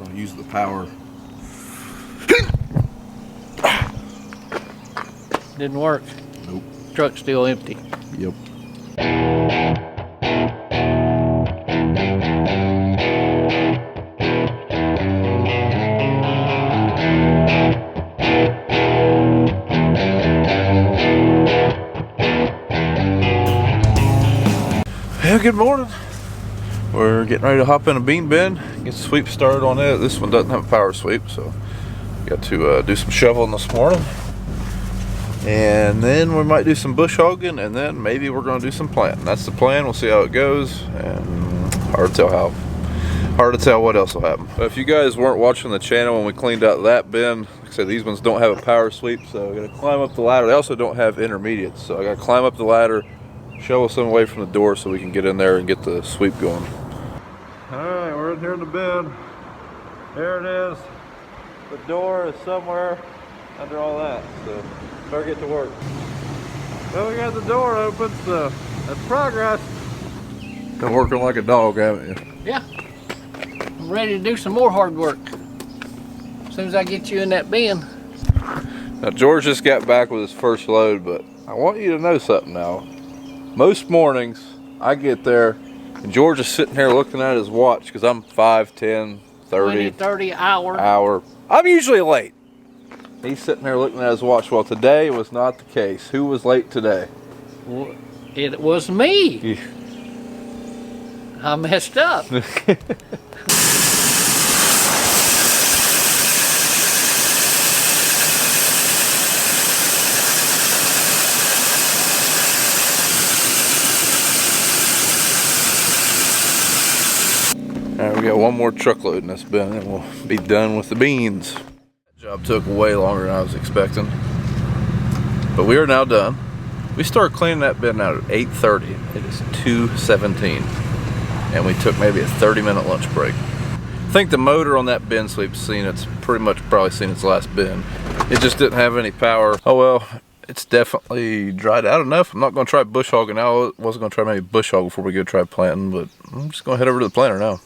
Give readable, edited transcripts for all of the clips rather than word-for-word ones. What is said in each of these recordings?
gonna use the power. Didn't work. Nope. Truck's still empty. Yep. Yeah, good morning. We're getting ready to hop in a bean bin, get the sweep started on it. This one doesn't have a power sweep, so got to do some shoveling this morning. And then we might do some bush hogging, and then maybe we're going to do some planting. That's the plan. We'll see how it goes, and hard to tell what else will happen. But if you guys weren't watching the channel when we cleaned out that bin, like I said, these ones don't have a power sweep, so I got to climb up the ladder. They also don't have intermediates, so I got to climb up the ladder, shovel some away from the door so we can get in there and get the sweep going. Alright, we're in here in the bin. There it is. The door is somewhere under all that, so better get to work. Well, we got the door open, so that's progress. Been working like a dog, haven't you? Yeah. I'm ready to do some more hard work. As soon as I get you in that bin. Now, George just got back with his first load, but I want you to know something now. Most mornings, I get there, and George is sitting here looking at his watch, because I'm 5, 10, 30. 30 hour. I'm usually late. He's sitting there looking at his watch. Well, today was not the case. Who was late today? Well, it was me. Yeah. I messed up. Alright, we got one more truckload in this bin and we'll be done with the beans. That job took way longer than I was expecting. But we are now done. We started cleaning that bin out at 8:30. It is 2:17. And we took maybe a 30-minute lunch break. I think the motor on that bin sweep's probably seen its last bin. It just didn't have any power. Oh well, it's definitely dried out enough. I'm not going to try bush hogging now. I wasn't going to try maybe bush hog before we go try planting, but I'm just going to head over to the planter now.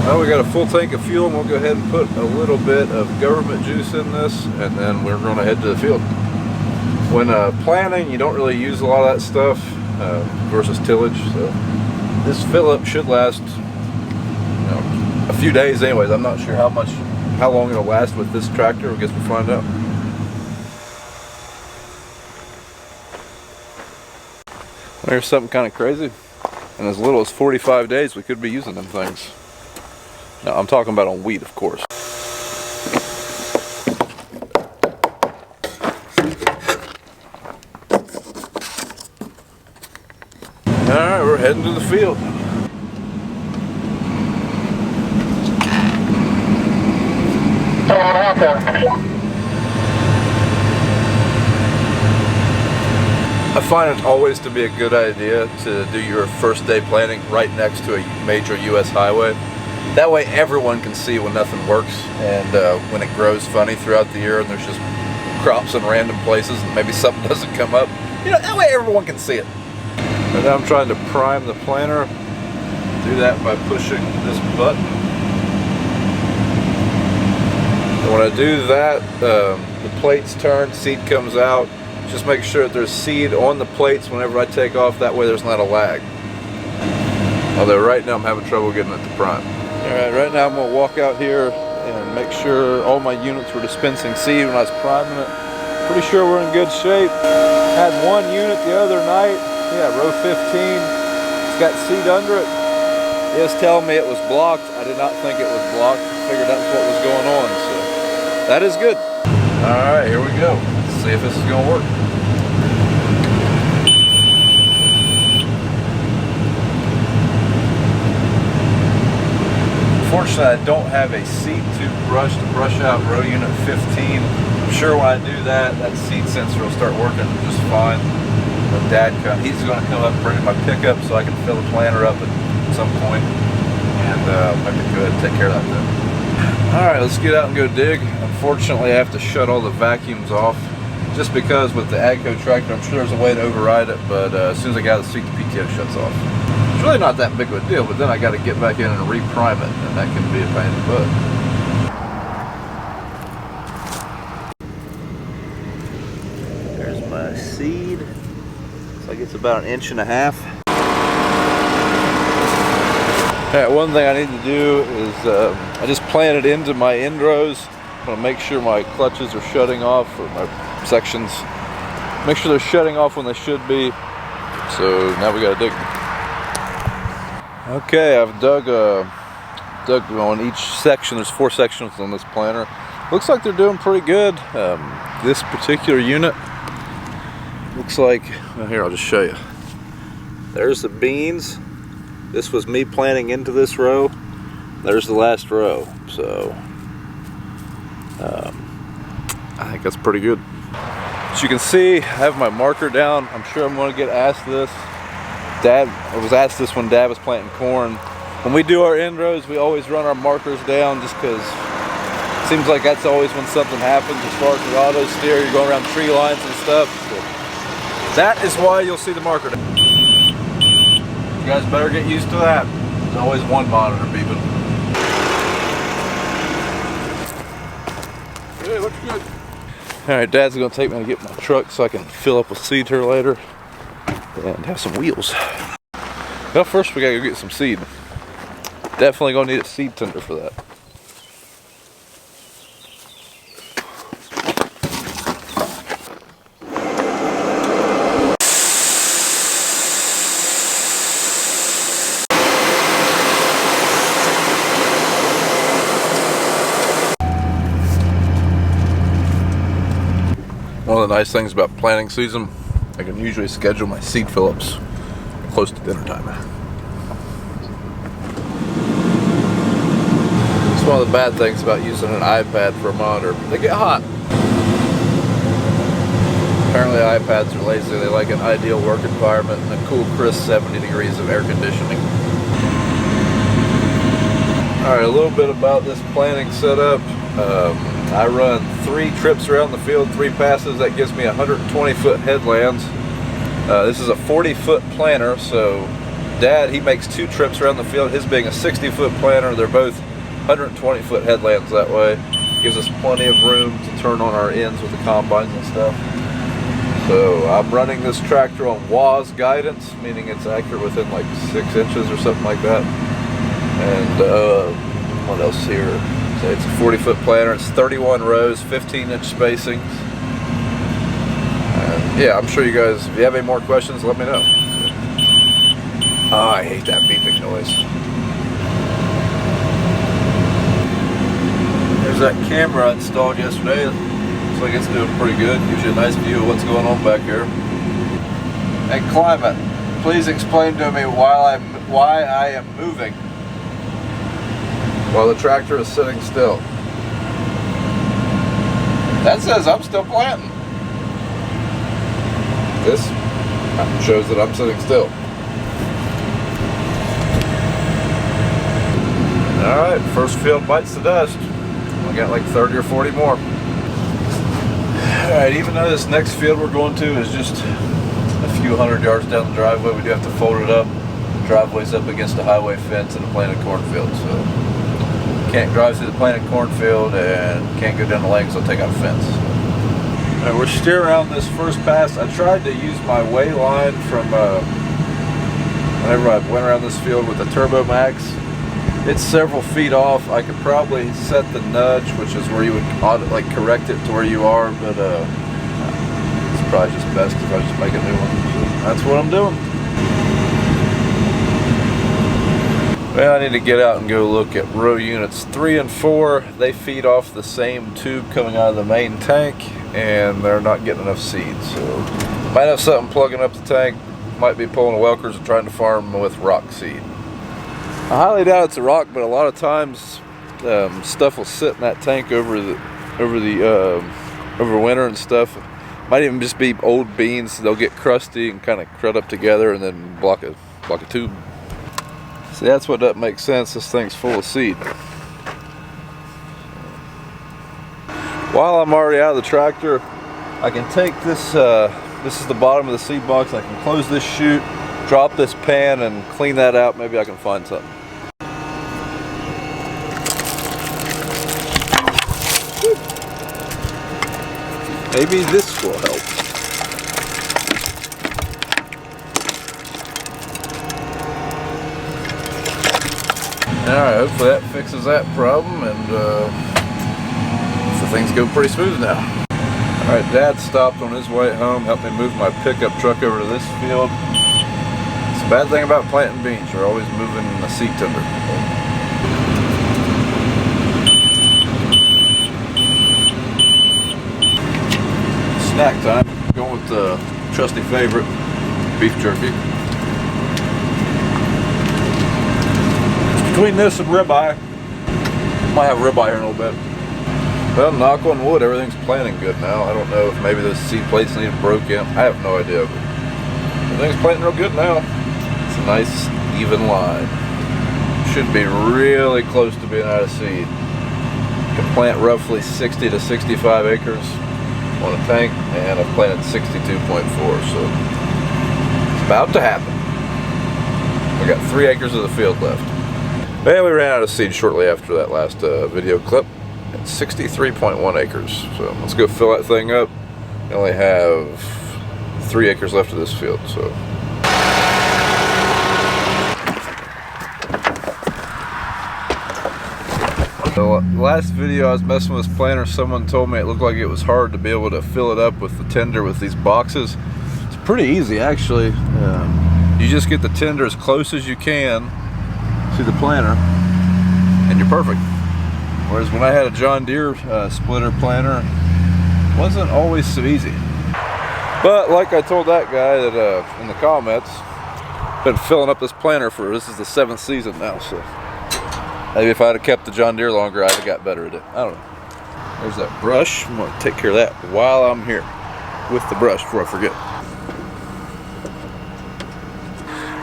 Well, we got a full tank of fuel, and we'll go ahead and put a little bit of government juice in this, and then we're going to head to the field. When planting, you don't really use a lot of that stuff versus tillage, so this fill-up should last a few days anyways. I'm not sure how long it'll last with this tractor. I guess we'll find out. There's something kind of crazy. In as little as 45 days, we could be using them things. Now, I'm talking about on wheat, of course. Alright, we're heading to the field. I find it always to be a good idea to do your first day planting right next to a major U.S. highway. That way everyone can see when nothing works, and when it grows funny throughout the year and there's just crops in random places and maybe something doesn't come up. You know, that way everyone can see it. And now I'm trying to prime the planter. Do that by pushing this button. And when I do that, the plates turn, seed comes out. Just make sure that there's seed on the plates whenever I take off. That way there's not a lag. Although right now I'm having trouble getting it to prime. Alright, right now I'm going to walk out here and make sure all my units were dispensing seed when I was priming it. Pretty sure we're in good shape. Had one unit the other night. Yeah, row 15. It's got seed under it. It was telling me it was blocked. I did not think it was blocked. I figured that's what was going on. So that is good. Alright, here we go. Let's see if this is going to work. Unfortunately, I don't have a seed tube brush to brush out row unit 15. I'm sure when I do that, that seed sensor will start working just fine. When Dad comes, he's going to come up and bring my pickup so I can fill the planter up at some point, and I can go ahead and take care of that then. All right, let's get out and go dig. Unfortunately, I have to shut all the vacuums off just because with the AGCO tractor, I'm sure there's a way to override it, but as soon as I got out of the seat, the PTO shuts off. It's really not that big of a deal, but then I got to get back in and reprime it, and that can be a pain in the butt. There's my seed. Looks like it's about 1.5 inches. Alright, one thing I need to do is I just planted into my end rows. I'm going to make sure my clutches are shutting off, or my sections. Make sure they're shutting off when they should be. So now we got to dig. Okay, I've dug on each section. There's 4 sections on this planter. Looks like they're doing pretty good. This particular unit looks like, well, here, I'll just show you. There's the beans. This was me planting into this row. There's the last row. So I think that's pretty good. As you can see, I have my marker down. I'm sure I'm going to get asked this. I was asked this when Dad was planting corn. When we do our end rows, we always run our markers down just because it seems like that's always when something happens as far as the auto steer. You're going around tree lines and stuff. So that is why you'll see the marker down. You guys better get used to that. There's always one monitor beeping. Hey, looks good. Alright, Dad's going to take me to get my truck so I can fill up with seed here later and have some wheels. Well, first we got to go get some seed. Definitely going to need a seed tender for that. One of the nice things about planting season, I can usually schedule my seed fill-ups close to dinner time. It's one of the bad things about using an iPad for a monitor. They get hot. Apparently iPads are lazy. They like an ideal work environment and a cool, crisp 70 degrees of air conditioning. Alright, a little bit about this planting setup. I run 3 trips around the field, 3 passes. That gives me 120-foot headlands. This is a 40-foot planter, so Dad, he makes 2 trips around the field. His being a 60-foot planter, they're both 120-foot headlands that way. Gives us plenty of room to turn on our ends with the combines and stuff. So I'm running this tractor on WAS guidance, meaning it's accurate within like 6 inches or something like that. And what else here? So it's a 40-foot planter. It's 31 rows, 15-inch spacings. Yeah, I'm sure you guys, if you have any more questions, let me know. Oh, I hate that beeping noise. There's that camera I installed yesterday. Looks like it's doing pretty good. Gives you a nice view of what's going on back here. And climate, please explain to me why I am moving while the tractor is sitting still. That says I'm still planting. This shows that I'm sitting still. Alright, first field bites the dust. I got like 30 or 40 more. Alright, even though this next field we're going to is just a few hundred yards down the driveway, we do have to fold it up. The driveway's up against a highway fence and a planted cornfield, so can't drive through the planted cornfield and can't go down the lane because I'll take out a fence. Alright, we're steering around this first pass. I tried to use my way line from whenever I went around this field with the Turbo Max. It's several feet off. I could probably set the nudge, which is where you would like correct it to where you are, but it's probably just best if I just make a new one. So that's what I'm doing. Well, I need to get out and go look at row units 3 and 4. They feed off the same tube coming out of the main tank, and they're not getting enough seed. So might have something plugging up the tank. Might be pulling a Welkers and trying to farm with rock seed. I highly doubt it's a rock, but a lot of times stuff will sit in that tank over winter and stuff. Might even just be old beans. They'll get crusty and kind of crud up together and then block a tube. See, that's what doesn't make sense. This thing's full of seed. While I'm already out of the tractor, I can take this, this is the bottom of the seed box, I can close this chute, drop this pan and clean that out. Maybe I can find something. Maybe this will help. Alright, hopefully that fixes that problem, and so things go pretty smooth now. Alright, Dad stopped on his way home, helped me move my pickup truck over to this field. It's a bad thing about planting beans, you're always moving the seed tender. Snack time, going with the trusty favorite, beef jerky. Between this and ribeye, might have ribeye here in a little bit. Well, knock on wood, everything's planting good now. I don't know if maybe those seed plates need broke in. I have no idea, but everything's planting real good now. It's a nice, even line. Should be really close to being out of seed. You can plant roughly 60 to 65 acres on a tank, and I've planted 62.4, so it's about to happen. I got 3 acres of the field left. Well, we ran out of seed shortly after that last video clip. It's 63.1 acres, so let's go fill that thing up. I only have 3 acres left of this field, so. The last video I was messing with this planter, someone told me it looked like it was hard to be able to fill it up with the tender with these boxes. It's pretty easy, actually. You just get the tender as close as you can to the planter, and you're perfect. Whereas when I had a John Deere splitter planter, it wasn't always so easy. But like I told that guy that in the comments, been filling up this planter for, this is the 7th season now, so maybe if I'd have kept the John Deere longer, I'd have got better at it. I don't know. There's that brush. I'm going to take care of that while I'm here with the brush before I forget.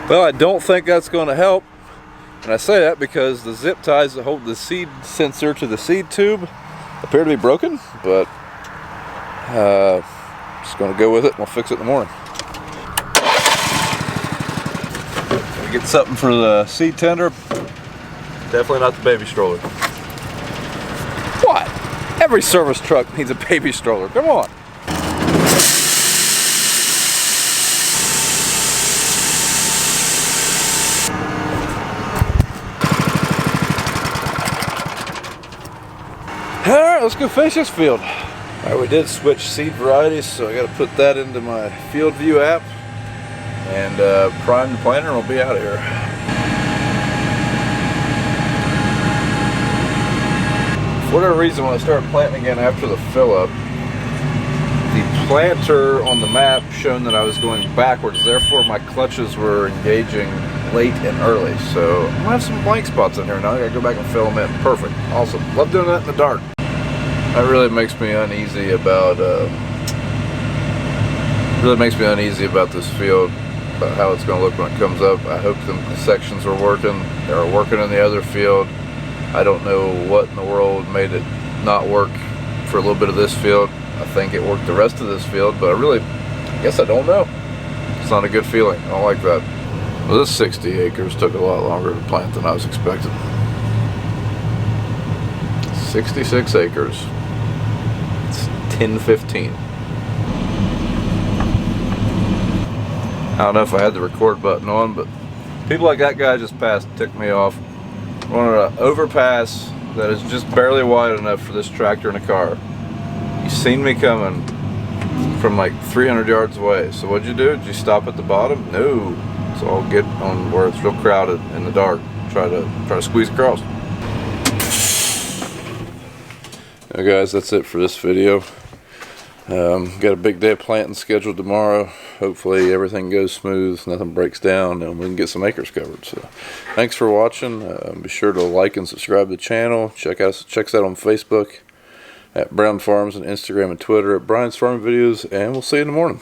Well, I don't think that's going to help. And I say that because the zip ties that hold the seed sensor to the seed tube appear to be broken, but just going to go with it and we'll fix it in the morning. Get something for the seed tender. Definitely not the baby stroller. What? Every service truck needs a baby stroller. Come on. Alright, let's go finish this field. Alright, we did switch seed varieties, so I got to put that into my Field View app and prime the planter, and we'll be out of here. For whatever reason, when I started planting again after the fill up, the planter on the map showed that I was going backwards, therefore my clutches were engaging late and early. So I'm gonna have some blank spots in here now. I gotta go back and fill them in. Perfect. Awesome. Love doing that in the dark. That really makes me uneasy about this field, about how it's gonna look when it comes up. I hope the sections are working. They're working in the other field. I don't know what in the world made it not work for a little bit of this field. I think it worked the rest of this field, but I guess I don't know. It's not a good feeling. I don't like that. Well, this 60 acres took a lot longer to plant than I was expecting. 66 acres. It's 10:15. I don't know if I had the record button on, but people like that guy just passed ticked me off. We're on an overpass that is just barely wide enough for this tractor and a car. You seen me coming from like 300 yards away. So what'd you do? Did you stop at the bottom? No. So I'll get on where it's real crowded in the dark. Try to squeeze across. Now guys, that's it for this video. Got a big day of planting scheduled tomorrow. Hopefully everything goes smooth, nothing breaks down, and we can get some acres covered. So thanks for watching. Be sure to like and subscribe to the channel. Check us out on Facebook at Brown Farms, and Instagram and Twitter at Brian's Farming Videos, and we'll see you in the morning.